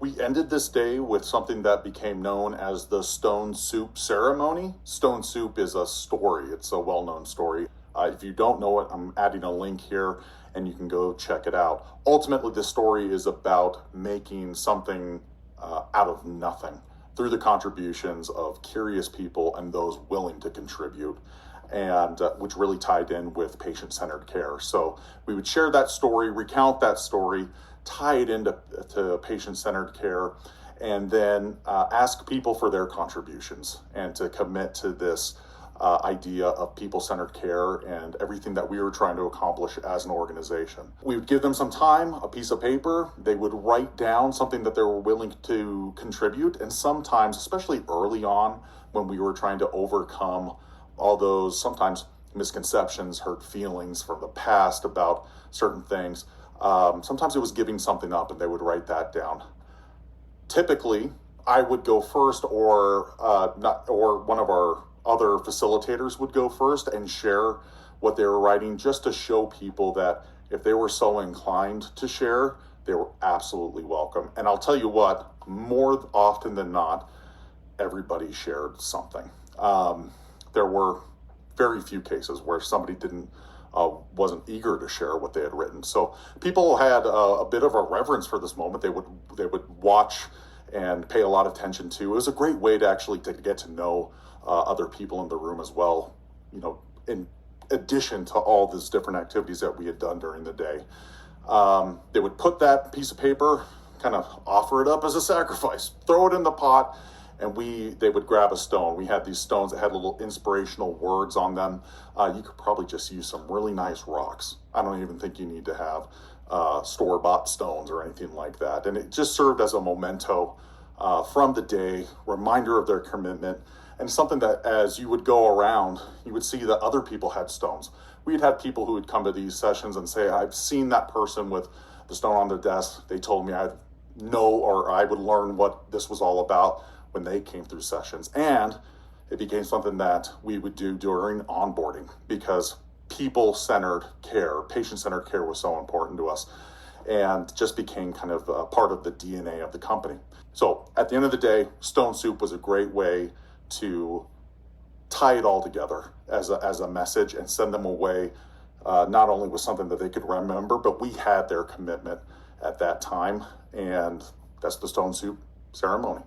We ended this day with something that became known as the Stone Soup Ceremony. Stone Soup is a story, it's a well-known story. If you don't know it, I'm adding a link here and you can go check it out. Ultimately, the story is about making something out of nothing through the contributions of curious people and those willing to contribute, and which really tied in with patient-centered care. So we would share that story, recount that story, tie it into patient-centered care, and then ask people for their contributions and to commit to this idea of people-centered care and everything that we were trying to accomplish as an organization. We would give them some time, a piece of paper. They would write down something that they were willing to contribute. And sometimes, especially early on, when we were trying to overcome all those sometimes misconceptions, hurt feelings from the past about certain things, sometimes it was giving something up and they would write that down. Typically, I would go first, or one of our other facilitators would go first and share what they were writing, just to show people that if they were so inclined to share, they were absolutely welcome. And I'll tell you what, more often than not, everybody shared something. There were very few cases where somebody wasn't eager to share what they had written. So people had a bit of a reverence for this moment. They would watch and pay a lot of attention to. It was a great way to actually to get to know other people in the room as well, in addition to all these different activities that we had done during the day. They would put that piece of paper, kind of offer it up as a sacrifice, throw it in the pot, and they would grab a stone. We had these stones that had little inspirational words on them. You could probably just use some really nice rocks. I don't even think you need to have store-bought stones or anything like that. And it just served as a memento from the day, reminder of their commitment, and something that as you would go around, you would see that other people had stones. We'd had people who would come to these sessions and say, I've seen that person with the stone on their desk. They told me I would learn what this was all about when they came through sessions. And it became something that we would do during onboarding, because people-centered care, patient-centered care was so important to us, and just became kind of a part of the DNA of the company. So at the end of the day, Stone Soup was a great way to tie it all together as a message and send them away, not only with something that they could remember, but we had their commitment at that time, and that's the Stone Soup Ceremony.